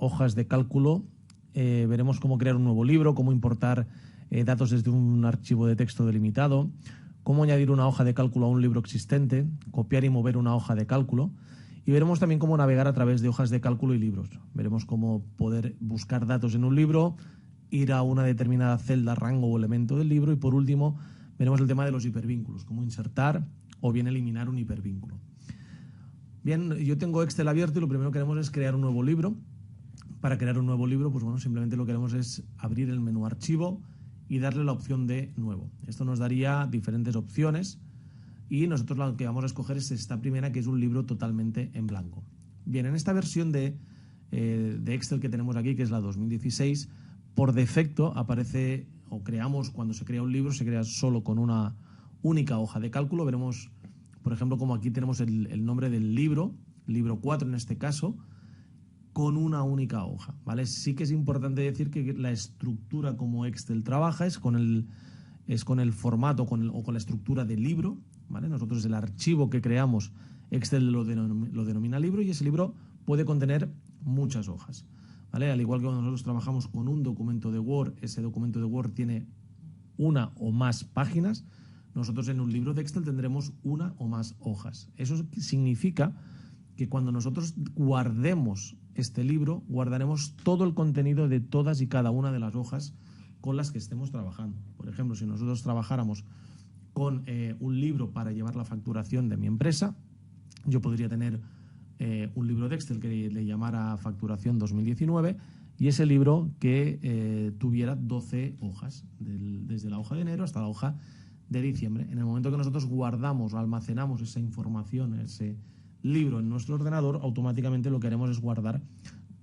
hojas de cálculo veremos cómo crear un nuevo libro, cómo importar datos desde un archivo de texto delimitado, cómo añadir una hoja de cálculo a un libro existente, copiar y mover una hoja de cálculo, y veremos también cómo navegar a través de hojas de cálculo y libros. Veremos cómo poder buscar datos en un libro, ir a una determinada celda, rango o elemento del libro, y por último veremos el tema de los hipervínculos, cómo insertar o bien eliminar un hipervínculo. Bien, yo tengo Excel abierto y lo primero que queremos es crear un nuevo libro. Para crear un nuevo libro, pues bueno, simplemente lo que haremos es abrir el menú Archivo y darle la opción de Nuevo. Esto nos daría diferentes opciones y nosotros lo que vamos a escoger es esta primera, que es un libro totalmente en blanco. Bien, en esta versión de Excel que tenemos aquí, que es la 2016, por defecto aparece, o creamos, cuando se crea un libro, se crea solo con una única hoja de cálculo. Veremos, por ejemplo, como aquí tenemos el nombre del libro 4 en este caso, con una única hoja, ¿vale? Sí que es importante decir que la estructura como Excel trabaja es con el formato o con la estructura del libro, ¿vale? Nosotros el archivo que creamos, Excel lo denomina libro, y ese libro puede contener muchas hojas, ¿vale? Al igual que cuando nosotros trabajamos con un documento de Word, ese documento de Word tiene una o más páginas, nosotros en un libro de Excel tendremos una o más hojas. Eso significa que cuando nosotros guardemos este libro, guardaremos todo el contenido de todas y cada una de las hojas con las que estemos trabajando. Por ejemplo, si nosotros trabajáramos con un libro para llevar la facturación de mi empresa, yo podría tener un libro de Excel que le llamara Facturación 2019 y ese libro que tuviera 12 hojas, desde la hoja de enero hasta la hoja de diciembre. En el momento que nosotros guardamos o almacenamos esa información, ese libro en nuestro ordenador, automáticamente lo que haremos es guardar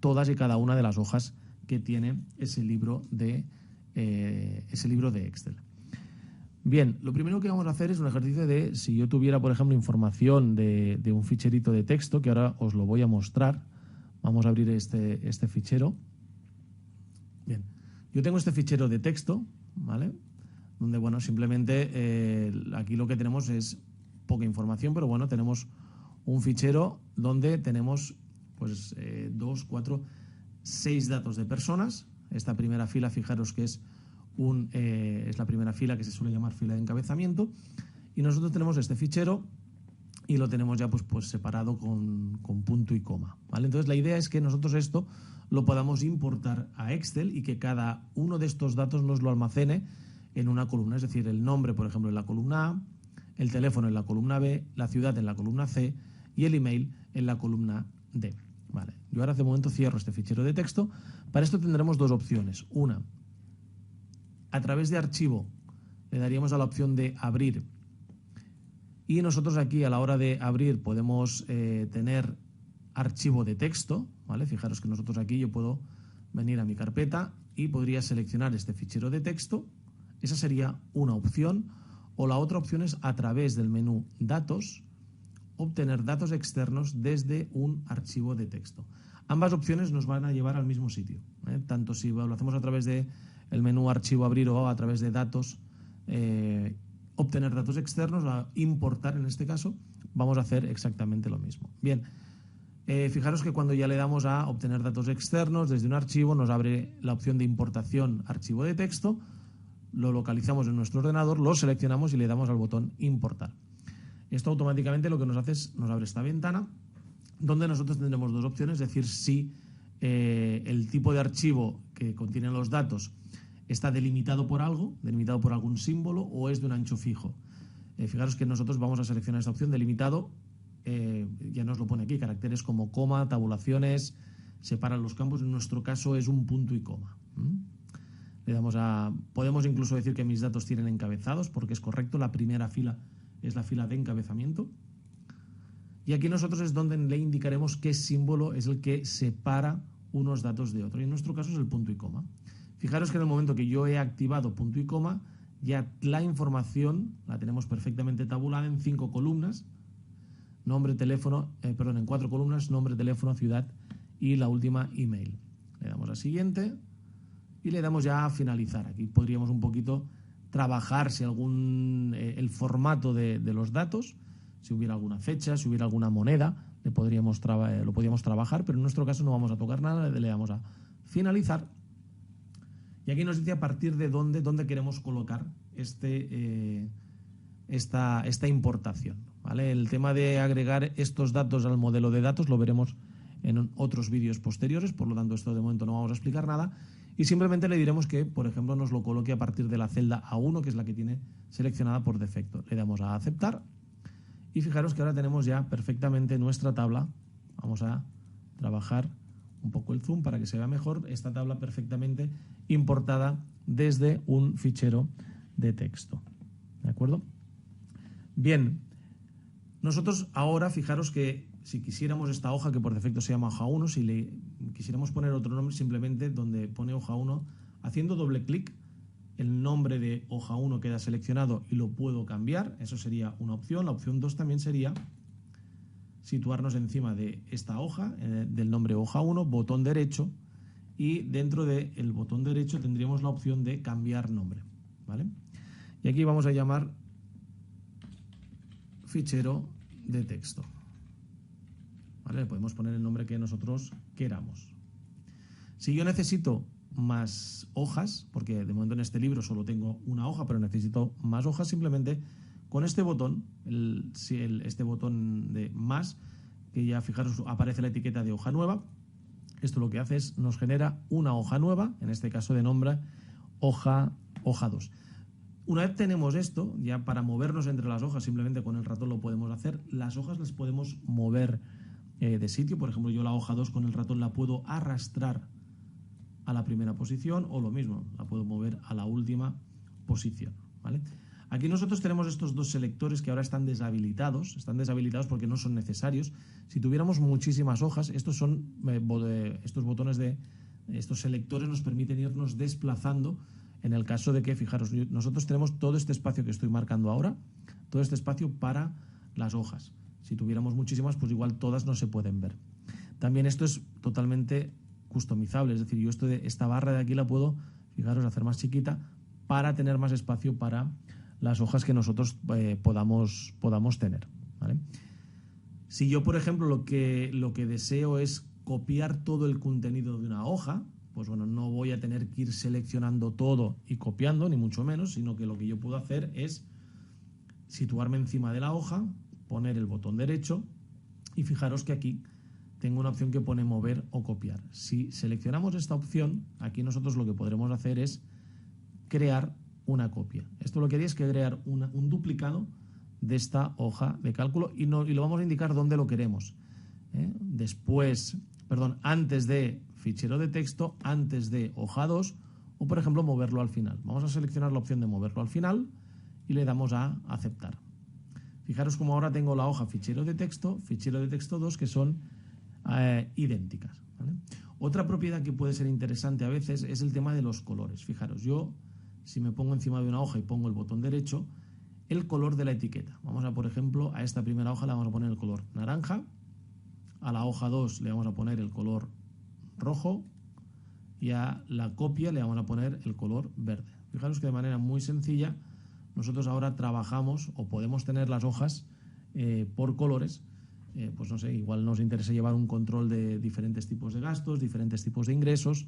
todas y cada una de las hojas que tiene ese libro de Excel. Bien, lo primero que vamos a hacer es un ejercicio de, si yo tuviera, por ejemplo, información de un ficherito de texto, que ahora os lo voy a mostrar. Vamos a abrir este fichero. Bien, yo tengo este fichero de texto, ¿vale? Donde, bueno, simplemente aquí lo que tenemos es poca información, pero bueno, tenemos un fichero donde tenemos pues 2, 4, 6 datos de personas. Esta primera fila, fijaros que es la primera fila, que se suele llamar fila de encabezamiento, y nosotros tenemos este fichero y lo tenemos ya pues separado con punto y coma, ¿vale? Entonces la idea es que nosotros esto lo podamos importar a Excel y que cada uno de estos datos nos lo almacene en una columna, es decir, el nombre, por ejemplo, en la columna A, el teléfono en la columna B, la ciudad en la columna C y el email en la columna D. Vale. Yo ahora de momento cierro este fichero de texto. Para esto tendremos dos opciones. Una, a través de archivo le daríamos a la opción de abrir, y nosotros aquí a la hora de abrir podemos tener archivo de texto, ¿vale? Fijaros que nosotros aquí yo puedo venir a mi carpeta y podría seleccionar este fichero de texto. Esa sería una opción. O la otra opción es, a través del menú Datos, obtener datos externos desde un archivo de texto. Ambas opciones nos van a llevar al mismo sitio, ¿eh? Tanto si lo hacemos a través del menú Archivo, Abrir, o a través de Datos, obtener datos externos, a importar en este caso, vamos a hacer exactamente lo mismo. Bien, fijaros que cuando ya le damos a obtener datos externos desde un archivo, nos abre la opción de importación archivo de texto, lo localizamos en nuestro ordenador, lo seleccionamos y le damos al botón importar. Esto automáticamente lo que nos hace es, nos abre esta ventana donde nosotros tendremos dos opciones, es decir, si el tipo de archivo que contiene los datos está delimitado por algo, delimitado por algún símbolo, o es de un ancho fijo. Fijaros que nosotros vamos a seleccionar esta opción delimitado, ya nos lo pone aquí, caracteres como coma, tabulaciones, separan los campos, en nuestro caso es un punto y coma. Le damos podemos incluso decir que mis datos tienen encabezados, porque es correcto, la primera fila es la fila de encabezamiento. Y aquí nosotros es donde le indicaremos qué símbolo es el que separa unos datos de otros. Y en nuestro caso es el punto y coma. Fijaros que en el momento que yo he activado punto y coma, ya la información la tenemos perfectamente tabulada en 5 columnas. Nombre, teléfono, en 4 columnas, nombre, teléfono, ciudad y la última email. Le damos a siguiente y le damos ya a finalizar. Aquí podríamos un poquito trabajar si el formato de los datos, si hubiera alguna fecha, si hubiera alguna moneda, lo podríamos trabajar, pero en nuestro caso no vamos a tocar nada, le damos a finalizar. Y aquí nos dice a partir de dónde queremos colocar esta importación, ¿vale? El tema de agregar estos datos al modelo de datos lo veremos en otros vídeos posteriores, por lo tanto esto de momento no vamos a explicar nada, y simplemente le diremos que, por ejemplo, nos lo coloque a partir de la celda A1, que es la que tiene seleccionada por defecto. Le damos a aceptar y fijaros que ahora tenemos ya perfectamente nuestra tabla. Vamos a trabajar un poco el zoom para que se vea mejor, esta tabla perfectamente importada desde un fichero de texto. ¿De acuerdo? Bien, nosotros ahora, fijaros que si quisiéramos esta hoja, que por defecto se llama hoja 1, si le quisiéramos poner otro nombre, simplemente donde pone hoja 1, haciendo doble clic, el nombre de hoja 1 queda seleccionado y lo puedo cambiar. Eso sería una opción. La opción 2 también sería situarnos encima de esta hoja, del nombre hoja 1, botón derecho, y dentro del botón derecho tendríamos la opción de cambiar nombre, ¿vale? Y aquí vamos a llamar fichero de texto, ¿vale? Le podemos poner el nombre que nosotros queramos. Si yo necesito más hojas, porque de momento en este libro solo tengo una hoja, pero necesito más hojas, simplemente con este botón, este botón de más, que ya fijaros aparece la etiqueta de hoja nueva, esto lo que hace es nos genera una hoja nueva, en este caso de nombre hoja 2. Una vez tenemos esto, ya para movernos entre las hojas, simplemente con el ratón lo podemos hacer. Las hojas las podemos mover de sitio. Por ejemplo, yo la hoja 2 con el ratón la puedo arrastrar a la primera posición, o lo mismo, la puedo mover a la última posición, ¿vale? Aquí nosotros tenemos estos dos selectores que ahora están deshabilitados porque no son necesarios. Si tuviéramos muchísimas hojas, estos botones estos selectores nos permiten irnos desplazando en el caso de que, fijaros, nosotros tenemos todo este espacio que estoy marcando ahora, todo este espacio para las hojas. Si tuviéramos muchísimas, pues igual todas no se pueden ver. También esto es totalmente customizable, es decir, yo esta barra de aquí la puedo, fijaros, hacer más chiquita para tener más espacio para las hojas que nosotros podamos tener, ¿vale? Si yo, por ejemplo, lo que deseo es copiar todo el contenido de una hoja, pues bueno, no voy a tener que ir seleccionando todo y copiando, ni mucho menos, sino que lo que yo puedo hacer es situarme encima de la hoja, poner el botón derecho y fijaros que aquí tengo una opción que pone mover o copiar. Si seleccionamos esta opción, aquí nosotros lo que podremos hacer es crear una copia. Esto lo que haría es crear un duplicado de esta hoja de cálculo y lo vamos a indicar dónde lo queremos. Antes de fichero de texto, antes de hoja 2 o, por ejemplo, moverlo al final. Vamos a seleccionar la opción de moverlo al final y le damos a aceptar. Fijaros como ahora tengo la hoja fichero de texto 2, que son idénticas, ¿vale? Otra propiedad que puede ser interesante a veces es el tema de los colores. Fijaros, yo si me pongo encima de una hoja y pongo el botón derecho, el color de la etiqueta. Vamos a, por ejemplo, a esta primera hoja le vamos a poner el color naranja, a la hoja 2 le vamos a poner el color rojo y a la copia le vamos a poner el color verde. Fijaros que de manera muy sencilla nosotros ahora trabajamos o podemos tener las hojas por colores. Pues no sé, igual nos interesa llevar un control de diferentes tipos de gastos, diferentes tipos de ingresos,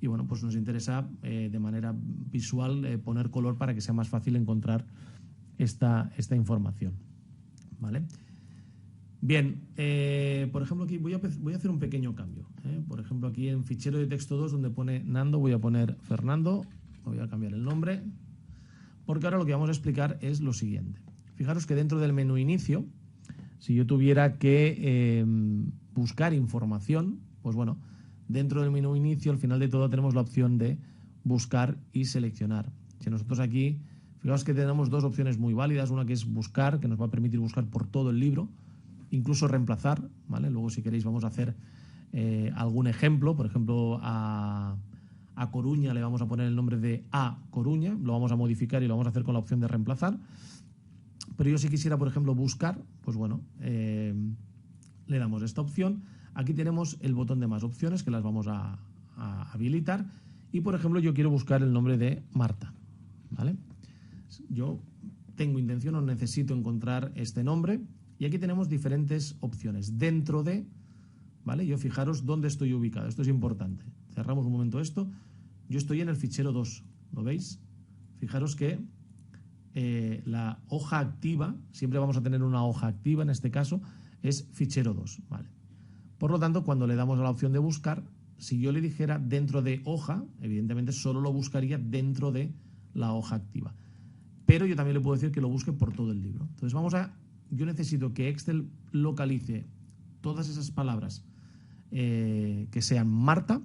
y bueno, pues nos interesa de manera visual poner color para que sea más fácil encontrar esta información, ¿vale? Bien, por ejemplo aquí voy a hacer un pequeño cambio, por ejemplo aquí en fichero de texto 2 donde pone Nando voy a poner Fernando, voy a cambiar el nombre, porque ahora lo que vamos a explicar es lo siguiente. Fijaros que dentro del menú inicio, si yo tuviera que buscar información, pues bueno, dentro del menú inicio, al final de todo, tenemos la opción de buscar y seleccionar. Si nosotros aquí, fijaos que tenemos dos opciones muy válidas, una que es buscar, que nos va a permitir buscar por todo el libro, incluso reemplazar, ¿vale? Luego, si queréis, vamos a hacer algún ejemplo. Por ejemplo, a Coruña le vamos a poner el nombre de A Coruña, lo vamos a modificar y lo vamos a hacer con la opción de reemplazar. Pero yo si quisiera, por ejemplo, buscar, pues bueno, le damos esta opción. Aquí tenemos el botón de más opciones que las vamos a habilitar. Y, por ejemplo, yo quiero buscar el nombre de Marta, ¿vale? Yo tengo intención o necesito encontrar este nombre Y aquí tenemos diferentes opciones. Dentro de, ¿vale? Yo fijaros dónde estoy ubicado. Esto es importante. Cerramos un momento esto. Yo estoy en el fichero 2. ¿Lo veis? Fijaros que la hoja activa, siempre vamos a tener una hoja activa en este caso, es fichero 2. ¿Vale? Por lo tanto, cuando le damos a la opción de buscar, si yo le dijera dentro de hoja, evidentemente solo lo buscaría dentro de la hoja activa. Pero yo también le puedo decir que lo busque por todo el libro. Entonces yo necesito que Excel localice todas esas palabras que sean Marta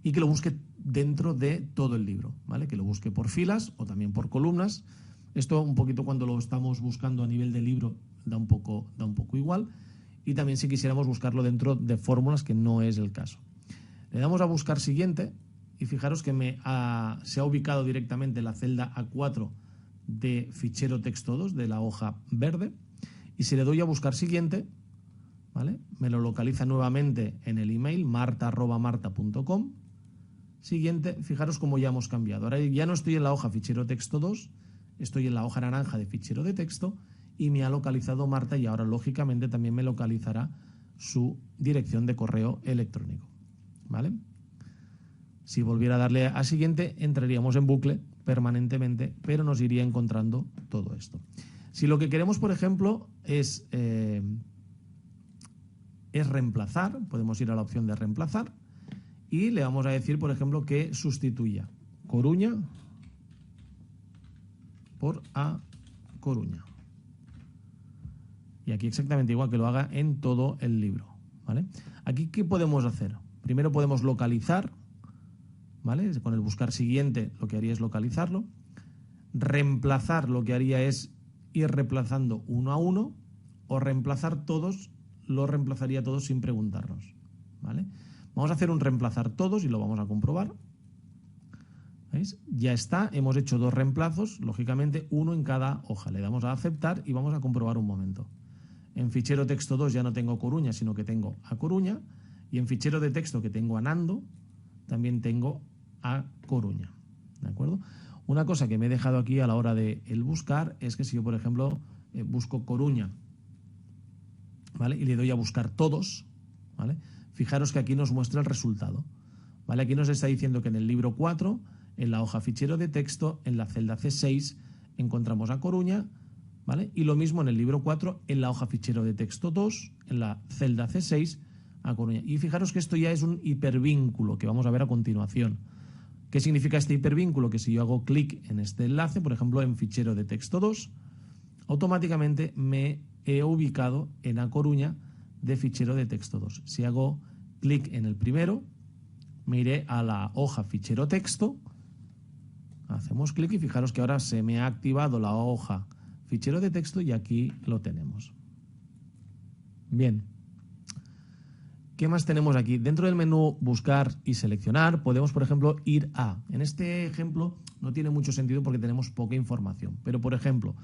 y que lo busque dentro de todo el libro, ¿vale? Que lo busque por filas o también por columnas. Esto un poquito cuando lo estamos buscando a nivel de libro da un poco igual. Y también si quisiéramos buscarlo dentro de fórmulas, que no es el caso. Le damos a buscar siguiente y fijaros que se ha ubicado directamente la celda A4 de fichero texto 2 de la hoja verde. Y si le doy a buscar siguiente, ¿vale? Me lo localiza nuevamente en el email marta@marta.com. Siguiente, fijaros cómo ya hemos cambiado. Ahora ya no estoy en la hoja fichero texto 2, estoy en la hoja naranja de fichero de texto y me ha localizado Marta y ahora lógicamente también me localizará su dirección de correo electrónico, ¿vale? Si volviera a darle a siguiente, entraríamos en bucle permanentemente, pero nos iría encontrando todo esto. Si lo que queremos, por ejemplo, es reemplazar, podemos ir a la opción de reemplazar y le vamos a decir, por ejemplo, que sustituya Coruña por A Coruña. Y aquí exactamente igual que lo haga en todo el libro, ¿vale? Aquí, ¿qué podemos hacer? Primero podemos localizar, ¿vale? Con el buscar siguiente lo que haría es localizarlo. Reemplazar lo que haría es ir reemplazando uno a uno, o reemplazar todos, lo reemplazaría todos sin preguntarnos, ¿vale? Vamos a hacer un reemplazar todos y lo vamos a comprobar. ¿Veis? Ya está, hemos hecho 2 reemplazos, lógicamente uno en cada hoja. Le damos a aceptar y vamos a comprobar un momento. En fichero texto 2 ya no tengo Coruña, sino que tengo A Coruña, y en fichero de texto que tengo a Nando, también tengo A Coruña, ¿de acuerdo? Una cosa que me he dejado aquí a la hora de el buscar es que si yo, por ejemplo, busco Coruña, ¿vale? Y le doy a buscar todos, ¿vale? Fijaros que aquí nos muestra el resultado, ¿vale? Aquí nos está diciendo que en el libro 4, en la hoja fichero de texto, en la celda C6, encontramos a Coruña, ¿vale? Y lo mismo en el libro 4, en la hoja fichero de texto 2, en la celda C6, a Coruña. Y fijaros que esto ya es un hipervínculo que vamos a ver a continuación. ¿Qué significa este hipervínculo? Que si yo hago clic en este enlace, por ejemplo, en fichero de texto 2, automáticamente me he ubicado en A Coruña de fichero de texto 2. Si hago clic en el primero, me iré a la hoja fichero texto, hacemos clic y fijaros que ahora se me ha activado la hoja fichero de texto y aquí lo tenemos. Bien. ¿Qué más tenemos aquí? Dentro del menú buscar y seleccionar podemos, por ejemplo, ir a. En este ejemplo no tiene mucho sentido porque tenemos poca información. Pero, por ejemplo,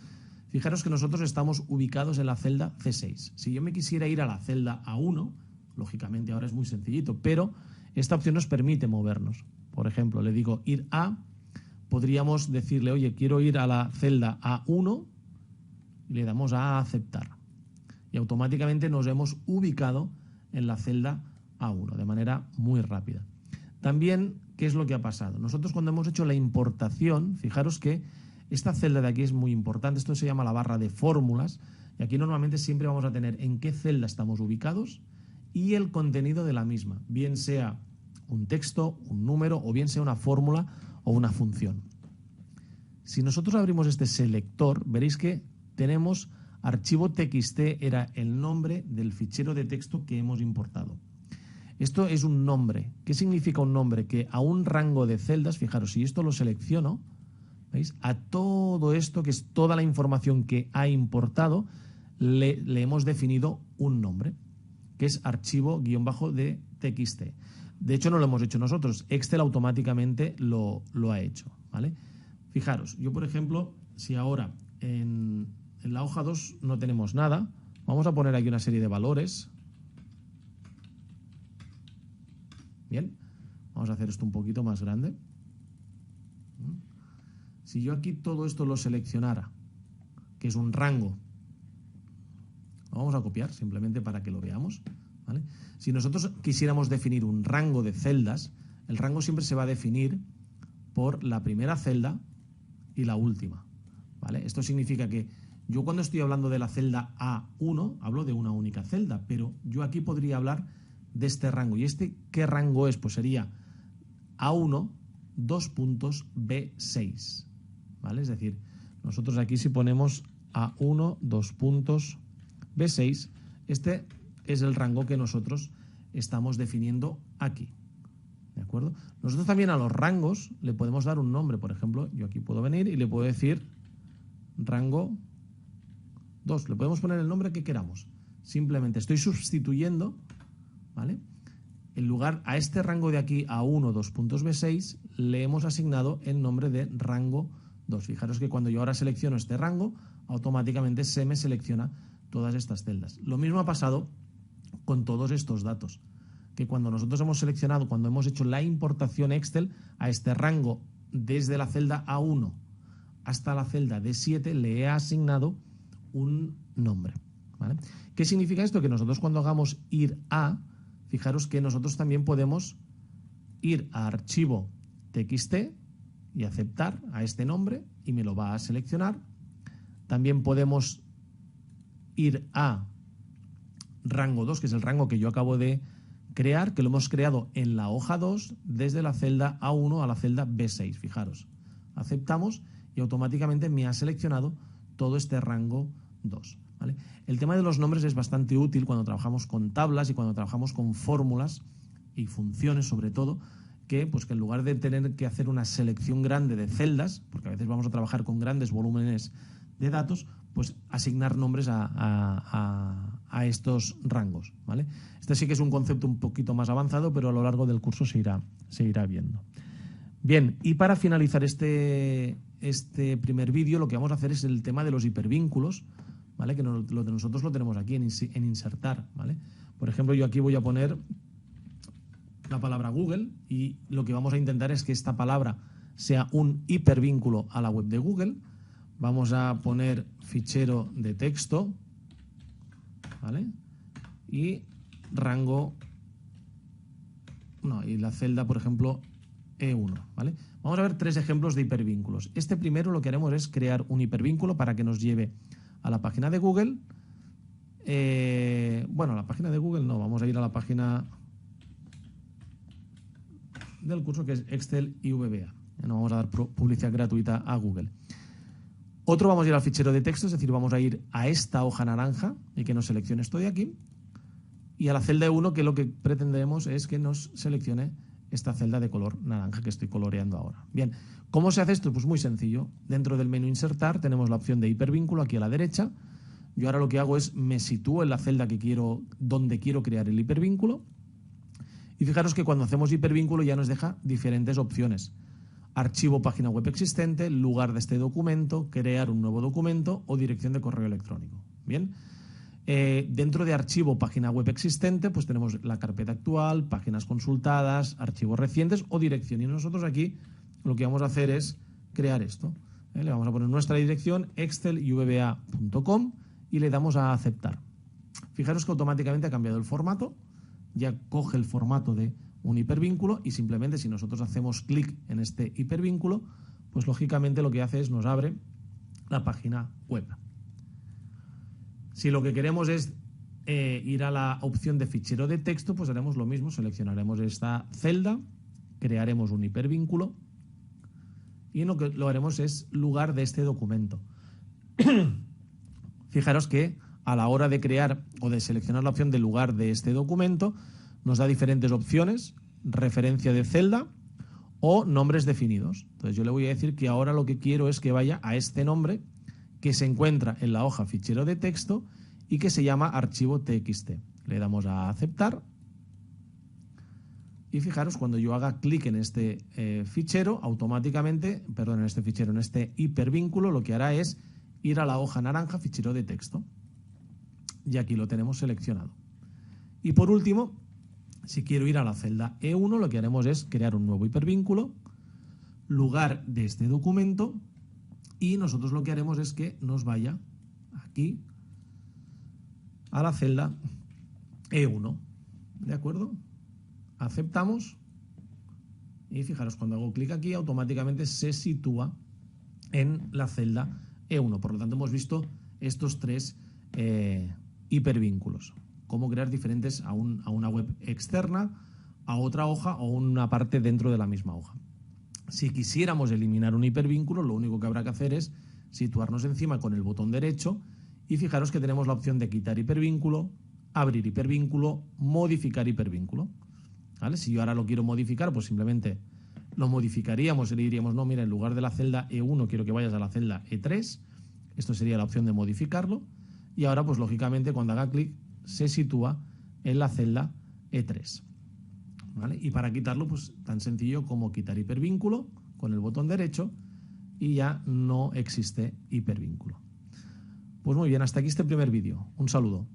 fijaros que nosotros estamos ubicados en la celda C6. Si yo me quisiera ir a la celda A1, lógicamente ahora es muy sencillito, pero esta opción nos permite movernos. Por ejemplo, le digo ir a, podríamos decirle, oye, quiero ir a la celda A1 y le damos a aceptar. Y automáticamente nos hemos ubicado en la celda A1 de manera muy rápida. También, ¿qué es lo que ha pasado? Nosotros cuando hemos hecho la importación, fijaros que esta celda de aquí es muy importante, esto se llama la barra de fórmulas, y aquí normalmente siempre vamos a tener en qué celda estamos ubicados y el contenido de la misma, bien sea un texto, un número o bien sea una fórmula o una función. Si nosotros abrimos este selector, veréis que tenemos archivo txt, era el nombre del fichero de texto que hemos importado. Esto es un nombre. ¿Qué significa un nombre? Que a un rango de celdas, fijaros, si esto lo selecciono, ¿veis? A todo esto, que es toda la información que ha importado, le hemos definido un nombre, que es archivo -- de txt. De hecho, no lo hemos hecho nosotros. Excel automáticamente lo ha hecho, ¿vale? Fijaros, yo por ejemplo, si ahora en la hoja 2 no tenemos nada, vamos a poner aquí una serie de valores. Bien, vamos a hacer esto un poquito más grande. Si yo aquí todo esto lo seleccionara, que es un rango, Lo vamos a copiar simplemente para que lo veamos, ¿vale? Si nosotros quisiéramos definir un rango de celdas, el rango siempre se va a definir por la primera celda y la última, ¿vale? Esto significa que yo cuando estoy hablando de la celda A1 hablo de una única celda, pero yo aquí podría hablar de este rango. ¿Y este qué rango es? Pues sería A1, B6, ¿vale? Es decir, nosotros aquí si ponemos A1, B6, este es el rango que nosotros estamos definiendo aquí, ¿de acuerdo? Nosotros también a los rangos le podemos dar un nombre. Por ejemplo, yo aquí puedo venir y le puedo decir rango 2. Le podemos poner el nombre que queramos. Simplemente estoy sustituyendo, ¿vale? En lugar a este rango de aquí, A1, B6, le hemos asignado el nombre de rango 2. Fijaros que cuando yo ahora selecciono este rango, automáticamente se me selecciona todas estas celdas. Lo mismo ha pasado con todos estos datos, que cuando nosotros hemos seleccionado, cuando hemos hecho la importación Excel, a este rango desde la celda A1 hasta la celda D7 le he asignado un nombre, ¿vale? ¿Qué significa esto? Que nosotros cuando hagamos ir a, fijaros que nosotros también podemos ir a archivo txt y aceptar a este nombre y me lo va a seleccionar. También podemos ir a rango 2, que es el rango que yo acabo de crear, que lo hemos creado en la hoja 2 desde la celda A1 a la celda B6. Fijaros, aceptamos y automáticamente me ha seleccionado todo este rango 2, ¿vale? El tema de los nombres es bastante útil cuando trabajamos con tablas y cuando trabajamos con fórmulas y funciones, sobre todo, que en lugar de tener que hacer una selección grande de celdas, porque a veces vamos a trabajar con grandes volúmenes de datos, pues asignar nombres a estos rangos, ¿vale? Este sí que es un concepto un poquito más avanzado, pero a lo largo del curso se irá viendo. Bien, y para finalizar este primer vídeo, lo que vamos a hacer es el tema de los hipervínculos, ¿vale? Que nosotros lo tenemos aquí en insertar, ¿vale? Por ejemplo, yo aquí voy a poner la palabra Google y lo que vamos a intentar es que esta palabra sea un hipervínculo a la web de Google. Vamos a poner fichero de texto, ¿vale? Y rango, no, y la celda, por ejemplo, E1, ¿vale? Vamos a ver 3 ejemplos de hipervínculos. Este primero lo que haremos es crear un hipervínculo para que nos lleve a la página de Google. Bueno, a la página de Google no, vamos a ir a la página del curso que es Excel y VBA. No vamos a dar publicidad gratuita a Google. Otro, vamos a ir al fichero de texto, es decir, vamos a ir a esta hoja naranja y que nos seleccione esto de aquí. Y a la celda E1, que lo que pretendemos es que nos seleccione esta celda de color naranja que estoy coloreando ahora. Bien, ¿cómo se hace esto? Pues muy sencillo. Dentro del menú insertar tenemos la opción de hipervínculo aquí a la derecha. Yo ahora lo que hago es me sitúo en la celda donde quiero crear el hipervínculo. Y fijaros que cuando hacemos hipervínculo ya nos deja diferentes opciones. Archivo página web existente, lugar de este documento, crear un nuevo documento o dirección de correo electrónico. Bien. Dentro de archivo página web existente, pues tenemos la carpeta actual, páginas consultadas, archivos recientes o dirección. Y nosotros aquí lo que vamos a hacer es crear esto. Le vamos a poner nuestra dirección exceluvba.com y le damos a aceptar. Fijaros que automáticamente ha cambiado el formato, ya coge el formato de un hipervínculo y simplemente si nosotros hacemos clic en este hipervínculo, pues lógicamente lo que hace es nos abre la página web. Si lo que queremos es ir a la opción de fichero de texto, pues haremos lo mismo, seleccionaremos esta celda, crearemos un hipervínculo y lo que lo haremos es lugar de este documento. Fijaros que a la hora de crear o de seleccionar la opción de lugar de este documento, nos da diferentes opciones, referencia de celda o nombres definidos. Entonces yo le voy a decir que ahora lo que quiero es que vaya a este nombre que se encuentra en la hoja fichero de texto y que se llama archivo txt. Le damos a aceptar y fijaros, cuando yo haga clic en este fichero, automáticamente, perdón, en este hipervínculo, lo que hará es ir a la hoja naranja fichero de texto. Y aquí lo tenemos seleccionado. Y por último, si quiero ir a la celda E1, lo que haremos es crear un nuevo hipervínculo, lugar de este documento, y nosotros lo que haremos es que nos vaya aquí a la celda E1. ¿De acuerdo? Aceptamos y fijaros, cuando hago clic aquí automáticamente se sitúa en la celda E1. Por lo tanto, hemos visto estos tres hipervínculos. Cómo crear diferentes a una web externa, a otra hoja o una parte dentro de la misma hoja. Si quisiéramos eliminar un hipervínculo, lo único que habrá que hacer es situarnos encima con el botón derecho y fijaros que tenemos la opción de quitar hipervínculo, abrir hipervínculo, modificar hipervínculo. ¿Vale? Si yo ahora lo quiero modificar, pues simplemente lo modificaríamos y le diríamos, no, mira, en lugar de la celda E1 quiero que vayas a la celda E3. Esto sería la opción de modificarlo. Y ahora, pues lógicamente, cuando haga clic, se sitúa en la celda E3. ¿Vale? Y para quitarlo, pues tan sencillo como quitar hipervínculo con el botón derecho y ya no existe hipervínculo. Pues muy bien, hasta aquí este primer vídeo. Un saludo.